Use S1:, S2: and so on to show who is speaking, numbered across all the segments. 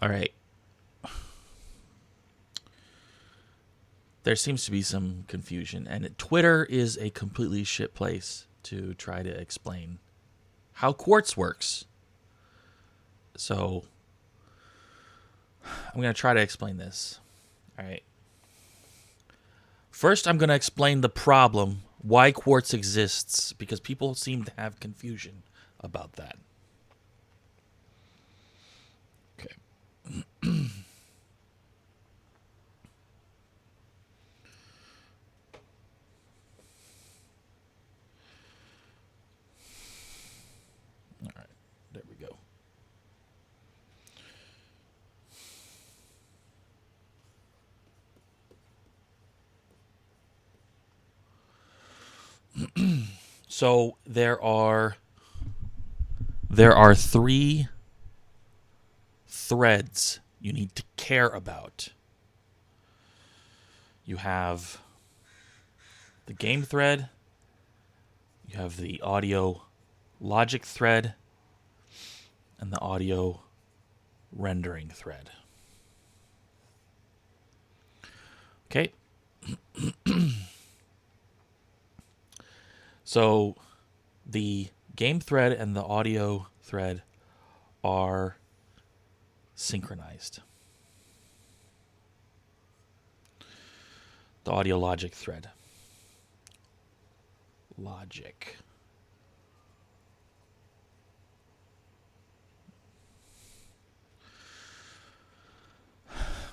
S1: All right. There seems to be some confusion, and Twitter is a completely shit place to try to explain how Quartz works. So I'm going to try to explain this. All right. First, I'm going to explain the problem, why Quartz exists, because people seem to have confusion about that. Okay. All right. There we go. So there are 3 threads you need to care about. You have the game thread, you have the audio logic thread, and the audio rendering thread. Okay. So the game thread and the audio thread are synchronized. The audio logic thread. Logic.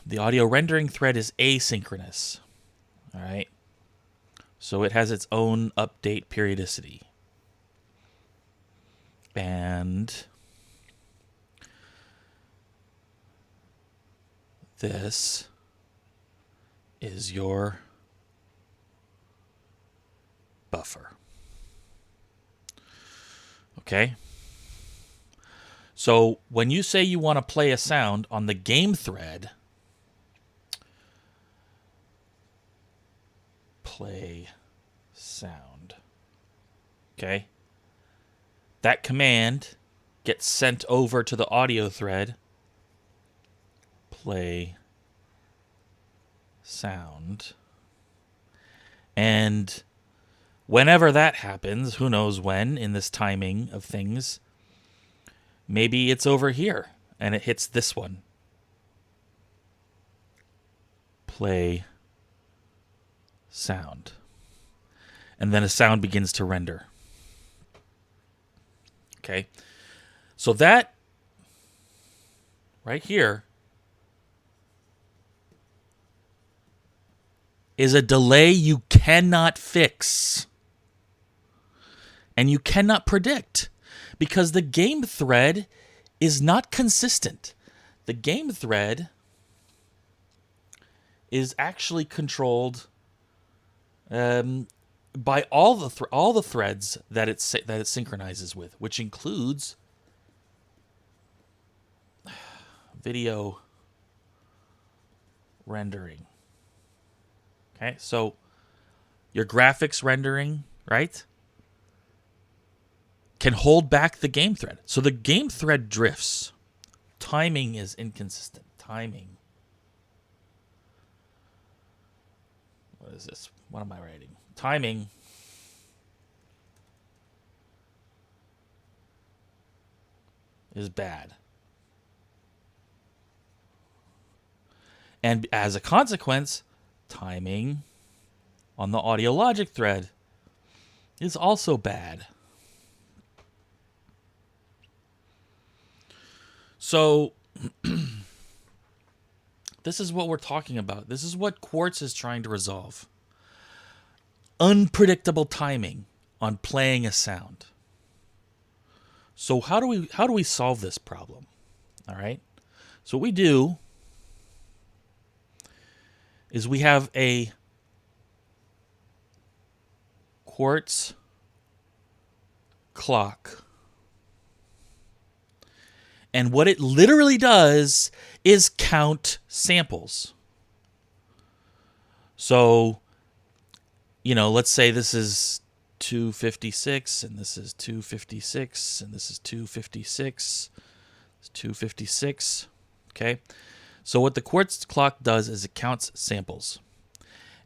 S1: The audio rendering thread is asynchronous. All right. So it has its own update periodicity. And this is your buffer. Okay? So when you say you want to play a sound on the game thread, play sound. Okay? That command gets sent over to the audio thread, play sound. And whenever that happens, who knows when in this timing of things, maybe it's over here and it hits this one. Play sound. And then a sound begins to render. Okay. So that right here is a delay you cannot fix. And you cannot predict because the game thread is not consistent. The game thread is actually controlled by all the threads that it synchronizes with, which includes video rendering. Okay, so your graphics rendering, right, can hold back the game thread. So the game thread drifts. Timing is inconsistent. Timing. What is this? What am I writing? Timing is bad. And as a consequence, timing on the audio logic thread is also bad. So this is what we're talking about. This is what Quartz is trying to resolve. Unpredictable timing on playing a sound. So how do we solve this problem? All right. So what we do is we have a Quartz clock. And what it literally does is count samples. So, let's say this is 256, and this is 256, and this is 256. It's 256. Okay? So what the Quartz clock does is it counts samples.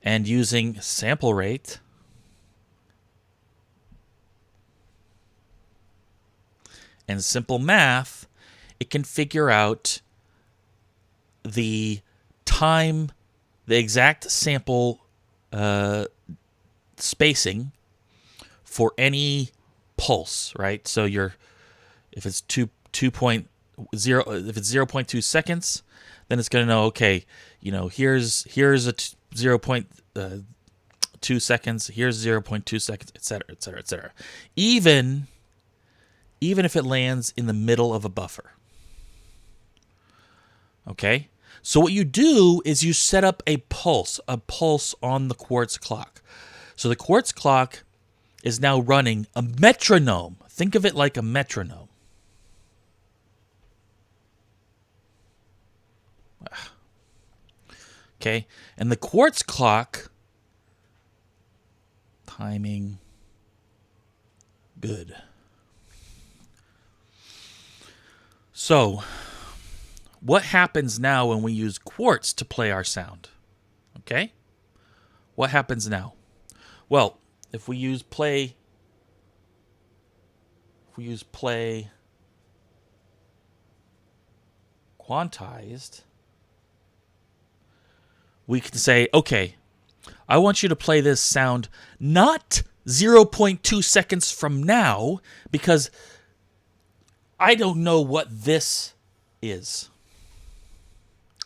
S1: And using sample rate and simple math, it can figure out the time, the exact sample spacing for any pulse, right? So if it's 2.0, if it's 0.2 seconds, then it's going to know, okay, here's a 0.2 seconds, here's 0.2 seconds, et cetera, et cetera, et cetera. Even if it lands in the middle of a buffer. Okay? So what you do is you set up a pulse on the Quartz clock. So the Quartz clock is now running a metronome. Think of it like a metronome. Okay? And the Quartz clock, timing, good. So, what happens now when we use Quartz to play our sound? Okay? What happens now? Well, if we use play quantized, we can say, okay, I want you to play this sound not 0.2 seconds from now, because I don't know what this is.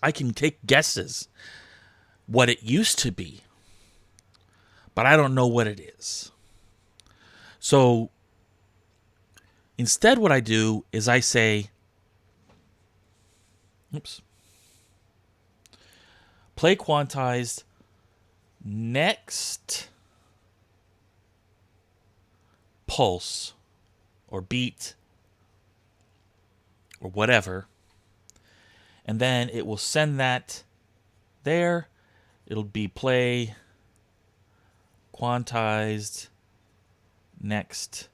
S1: I can take guesses what it used to be, but I don't know what it is. So instead what I do is I say, play quantized next pulse or beat or whatever, and then it will send that there. It'll be play quantized next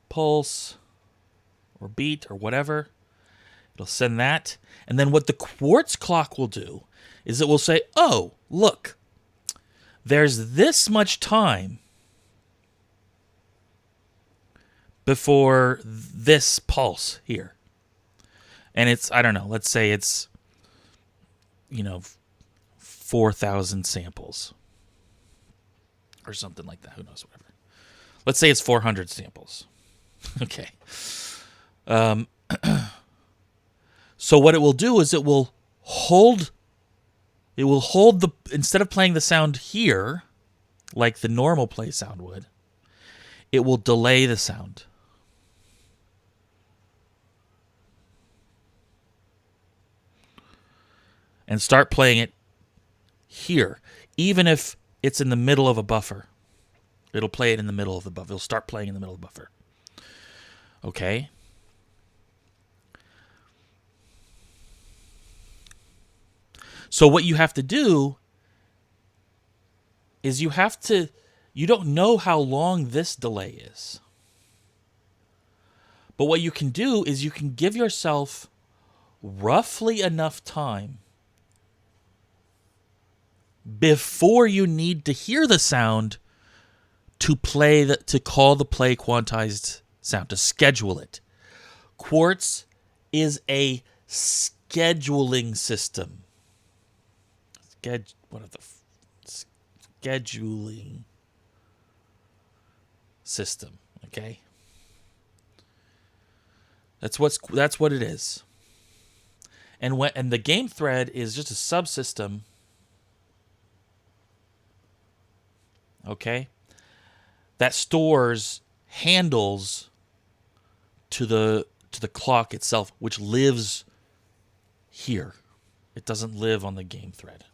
S1: pulse or beat or whatever. It'll send that. And then what the Quartz clock will do is it will say, oh, look, there's this much time before this pulse here. And it's, I don't know, let's say it's, 4,000 samples or something like that. Who knows, whatever. Let's say it's 400 samples. Okay. So what it will do is it will hold the, instead of playing the sound here, like the normal play sound would, it will delay the sound. And start playing it here. Even if it's in the middle of a buffer, it'll play it in the middle of the buffer. It'll start playing in the middle of the buffer. Okay? So what you have to do is you don't know how long this delay is. But what you can do is you can give yourself roughly enough time before you need to hear the sound to call the play quantized sound, to schedule it. Quartz is a scheduling system. Scheduling system, okay? That's what it is. And the game thread is just a subsystem, okay, that stores handles to the clock itself, which lives here. It doesn't live on the game thread.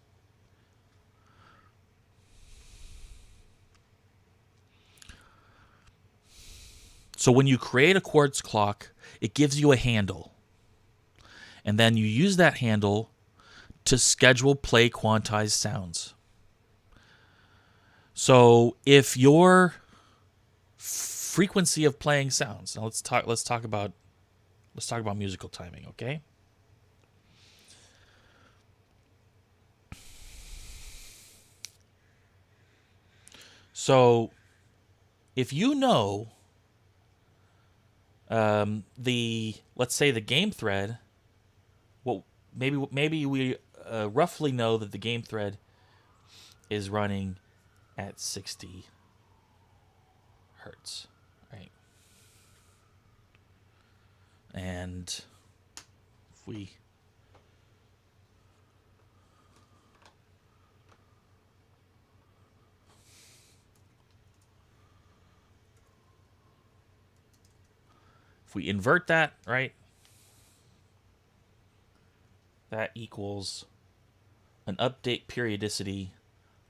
S1: So when you create a Quartz clock, it gives you a handle. And then you use that handle to schedule play quantized sounds. So if your frequency of playing sounds, now let's talk about musical timing, okay? So if you know let's say the game thread, well, maybe we roughly know that the game thread is running at 60 hertz, right? And if we invert that, right, that equals an update periodicity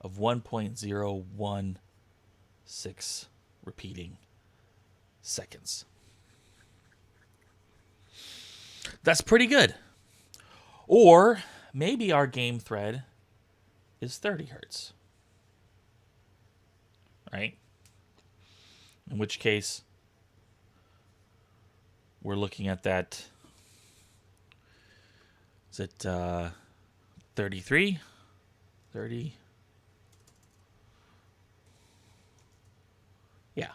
S1: of 1.016 repeating seconds. That's pretty good. Or maybe our game thread is 30 hertz, right? In which case, we're looking at that. Is it 33? 30? Yeah.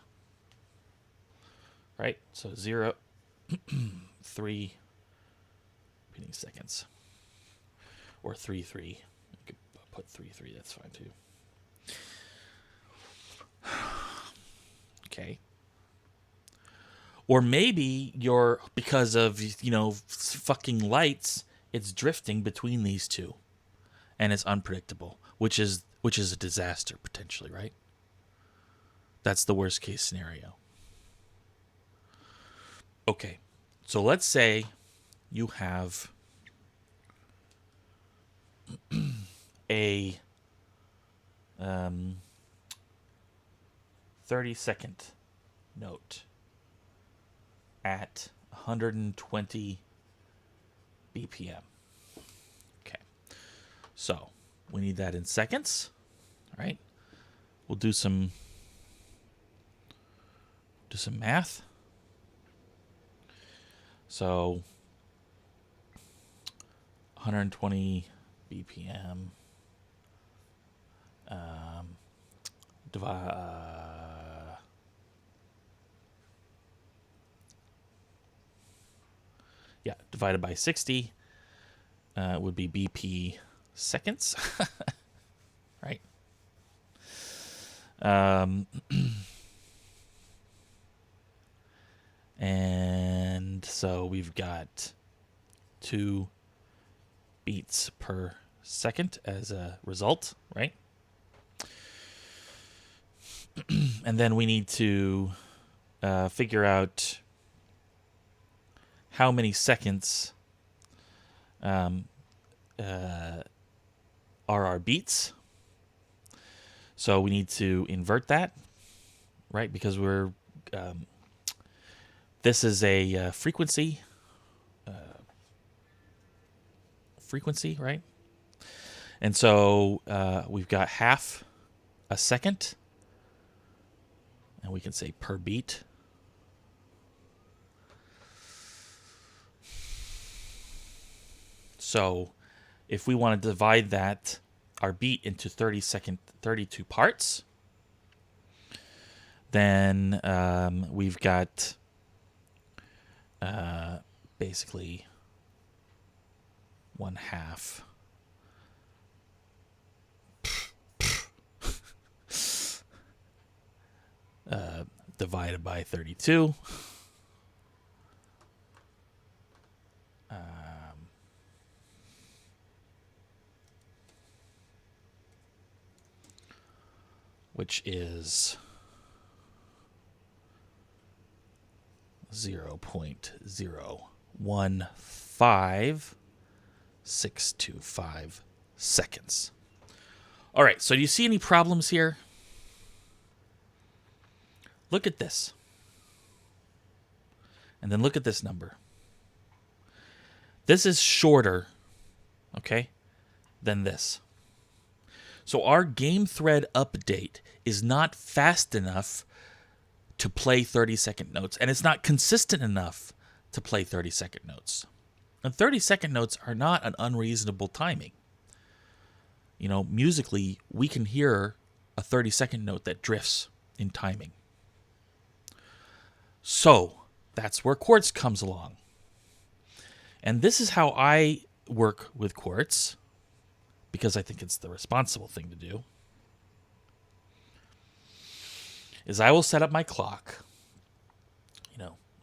S1: Right? So 0, 3 repeating seconds. Or 3, 3. You could put 3, 3. That's fine too. Okay. Or maybe because of, fucking lights, it's drifting between these two. And it's unpredictable, which is a disaster potentially, right? That's the worst case scenario. Okay. So let's say you have a 30-second note at 120 BPM. Okay. So we need that in seconds. All right. We'll do some math. So 120 BPM divided by 60 would be BP seconds, right? And so we've got 2 beats per second as a result, right? And then we need to figure out how many seconds are our beats. So we need to invert that, right? Because we're this is a frequency, right? And so we've got half a second, and we can say per beat. So if we want to divide our beat into 32 parts, then we've got basically 1/2 divided by 32. Which is 0.015625 seconds. All right, so do you see any problems here? Look at this. And then look at this number. This is shorter, okay, than this. So our game thread update is not fast enough to play 30-second notes, and it's not consistent enough to play 30-second notes. And 30-second notes are not an unreasonable timing. Musically, we can hear a 30-second note that drifts in timing. So that's where Quartz comes along. And this is how I work with Quartz, because I think it's the responsible thing to do, is I will set up my clock,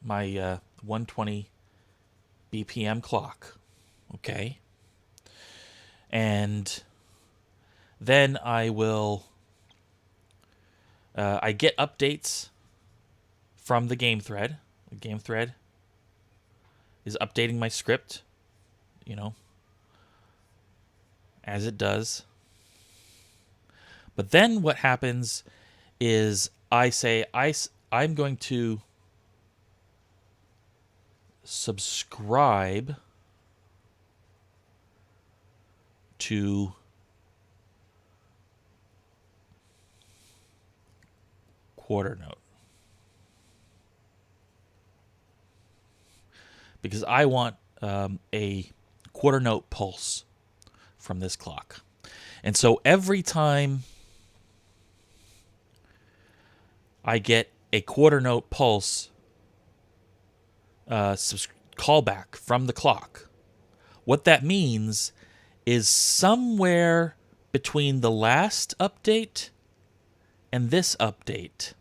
S1: my 120 BPM clock, okay? And then I get updates from the game thread. The game thread is updating my script, as it does. But then what happens is I say I'm going to subscribe to quarter note, because I want a quarter note pulse from this clock. And so every time I get a quarter note pulse callback from the clock, what that means is somewhere between the last update and this update,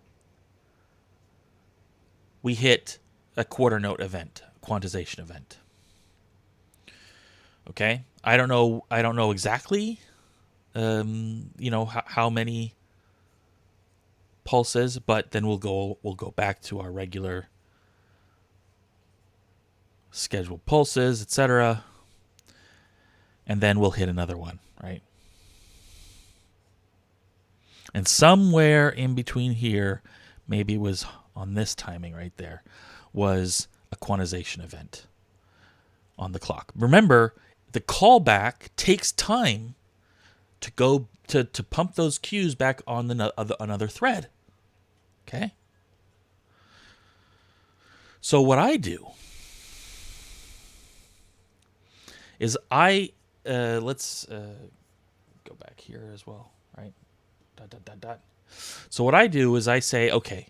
S1: we hit a quarter note event, quantization event. Okay, I don't know exactly, how many pulses, but then we'll go back to our regular scheduled pulses, etc. And then we'll hit another one, right? And somewhere in between here, maybe it was on this timing right there, was a quantization event on the clock. Remember, the callback takes time to go to pump those cues back on another thread. Okay? So what I do is let's go back here as well, right? ... So what I do is I say, okay,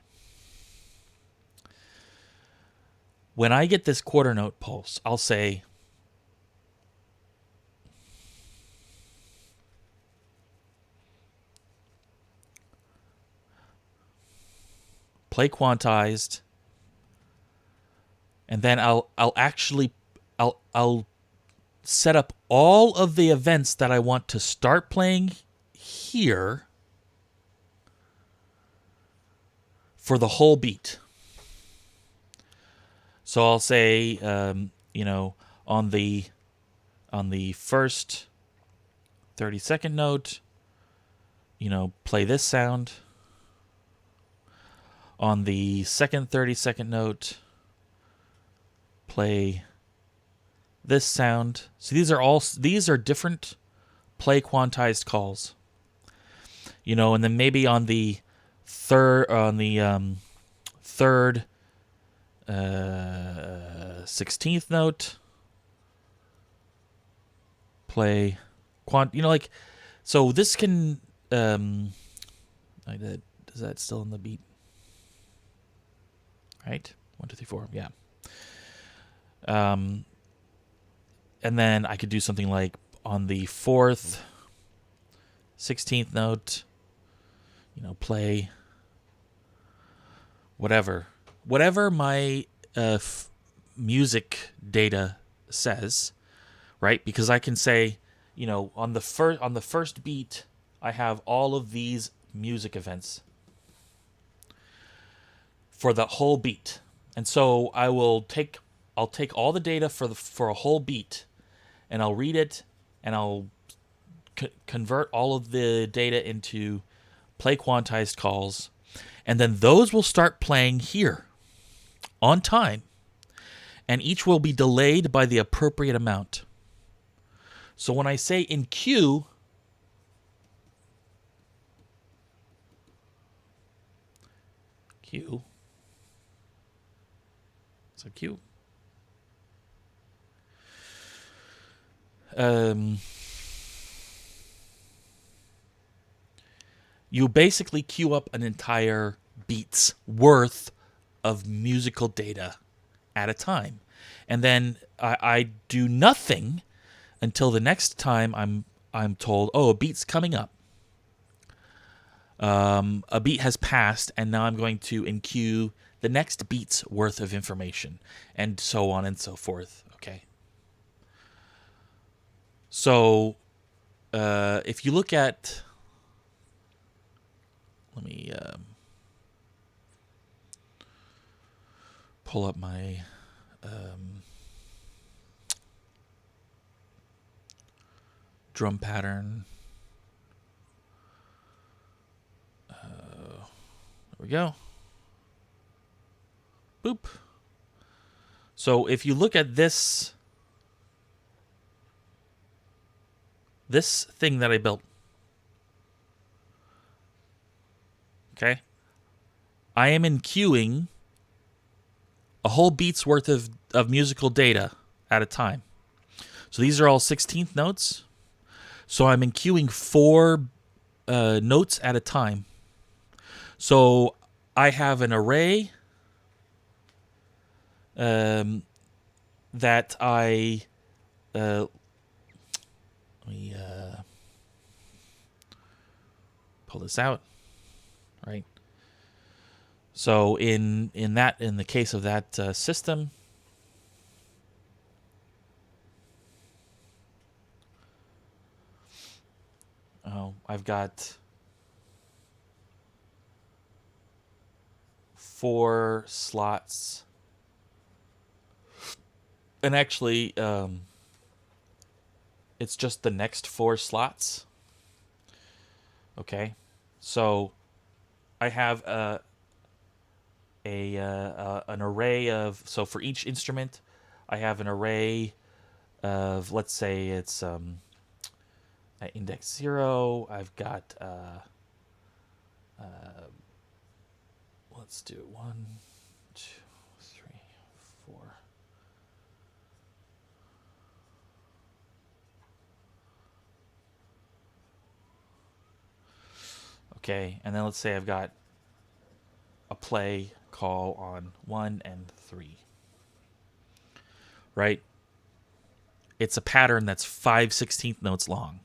S1: when I get this quarter note pulse, I'll say, play quantized, and then I'll set up all of the events that I want to start playing here for the whole beat. So I'll say, on the first 30-second note, play this sound. On the second 30-second note, play this sound. So these are different play quantized calls. And then maybe on the third 16th note, play so this can is that still in the beat? Right? 1, 2, 3, 4. Yeah. And then I could do something like on the fourth 16th note, play whatever my music data says, right? Because I can say, on the first beat, I have all of these music events for the whole beat, and so I'll take all the data for a whole beat, and I'll read it, and I'll convert all of the data into play quantized calls, and then those will start playing here on time, and each will be delayed by the appropriate amount. So when I say in Q, so Q, you basically queue up an entire beat's worth of musical data at a time. And then I do nothing until the next time I'm told, oh, a beat's coming up. A beat has passed, and now I'm going to enqueue the next beat's worth of information, and so on and so forth. Okay. So if you look at, let me pull up my drum pattern. There we go. Boop. So if you look at this thing that I built, okay, I am enqueuing a whole beat's worth of musical data at a time. So these are all 16th notes. So I'm enqueuing 4 notes at a time. So I have an array that I let me pull this out, right? So in the case of that system, I've got 4 slots, and actually it's just the next 4 slots. Okay, so I have an array of, so for each instrument I have an array of, let's say it's at index 0, I've got let's do 1, 2, 3, 4. Okay, and then let's say I've got a play call on 1 and 3. Right? It's a pattern that's 5 16th notes long.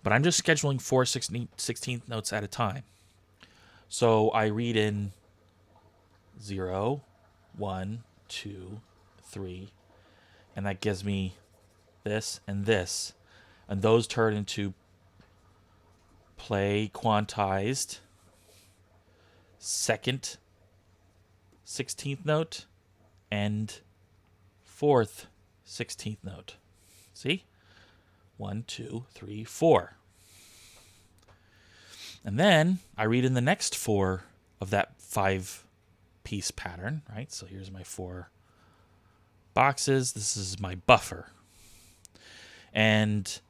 S1: But I'm just scheduling 4 16th notes at a time. So I read in 0, 1, 2, 3, and that gives me this and this. And those turn into play quantized, second 16th note, and fourth 16th note. See? 1, 2, 3, 4. And then I read in the next 4 of that 5-piece pattern, right? So here's my 4 boxes. This is my buffer. And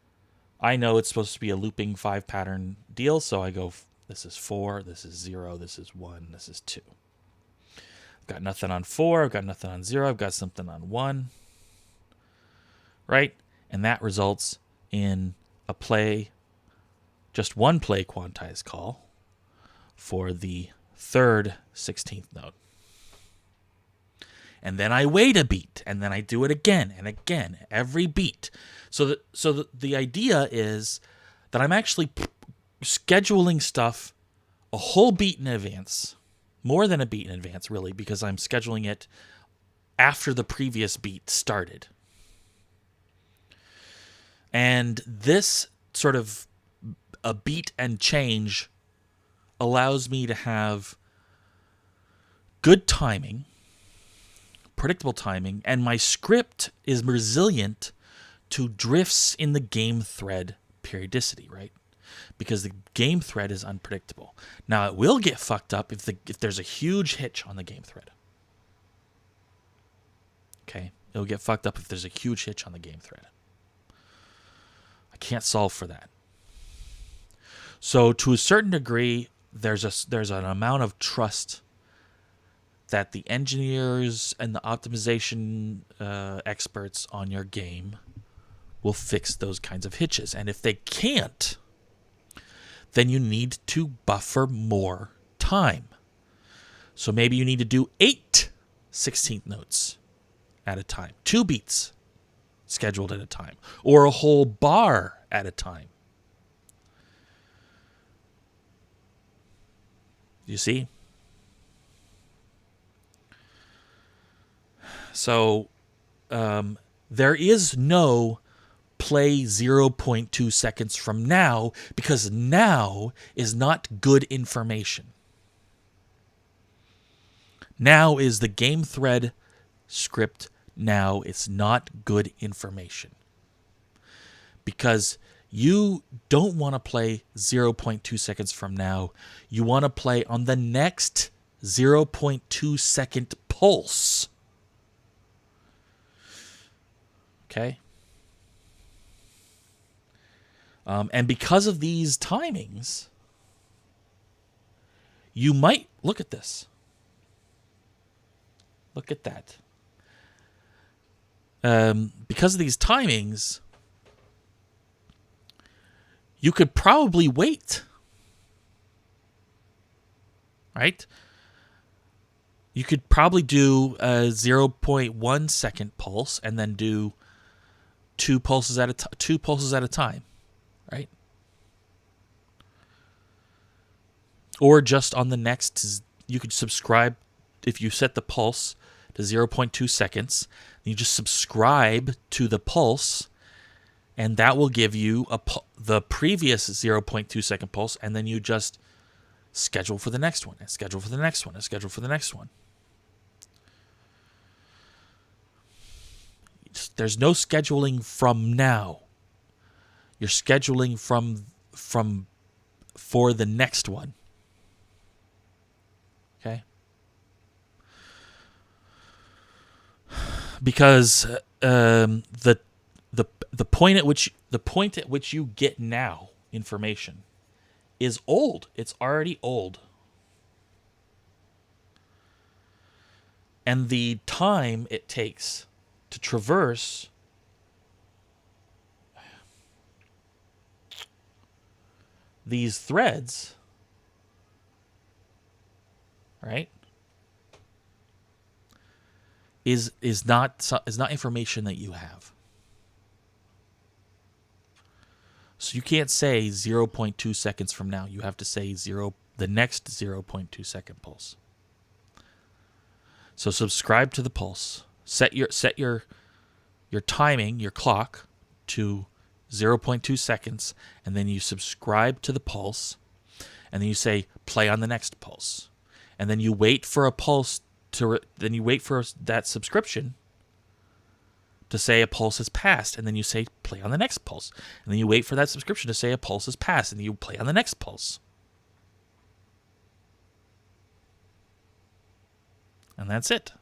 S1: I know it's supposed to be a looping 5-pattern deal, so I go, this is 4, this is 0, this is 1, this is 2. I've got nothing on 4, I've got nothing on 0, I've got something on 1, right? And that results in a play, just one play quantized call for the third 16th note. And then I wait a beat, and then I do it again and again, every beat. So the idea is that I'm actually scheduling stuff a whole beat in advance, more than a beat in advance, really, because I'm scheduling it after the previous beat started. And this sort of a beat and change allows me to have good timing, predictable timing, and my script is resilient to drifts in the game thread periodicity, right? Because the game thread is unpredictable. Now, it will get fucked up if there's a huge hitch on the game thread. Okay? It'll get fucked up if there's a huge hitch on the game thread. I can't solve for that. So, to a certain degree, there's an amount of trust that the engineers and the optimization experts on your game will fix those kinds of hitches. And if they can't, then you need to buffer more time. So maybe you need to do 8 16th notes at a time, 2 beats scheduled at a time, or a whole bar at a time. You see? So there is no play 0.2 seconds from now, because now is not good information. Now is the game thread script. Now it's not good information. Because you don't want to play 0.2 seconds from now. You want to play on the next 0.2 second pulse. Okay? And because of these timings, you might look at this. Look at that. Because of these timings, you could probably wait. Right? You could probably do a 0.1 second pulse and then do two pulses at a time. Right? Or just on the next, you could subscribe. If you set the pulse to 0.2 seconds, you just subscribe to the pulse, and that will give you the previous 0.2 second pulse, and then you just schedule for the next one, and schedule for the next one, and schedule for the next one. There's no scheduling from now. You're scheduling for the next one. Okay? Because the point at which you get now information is old. It's already old. And the time it takes to traverse these threads, right, is not information that you have. So you can't say 0.2 seconds from now. You have to say the next 0.2 second pulse. So subscribe to the pulse. Set your timing, your clock, to 0.2 seconds, and then you subscribe to the pulse, and then you say play on the next pulse, and then you wait for a pulse then you wait for that subscription to say a pulse has passed, and then you say play on the next pulse, and then you wait for that subscription to say a pulse has passed, and then you play on the next pulse. And that's it.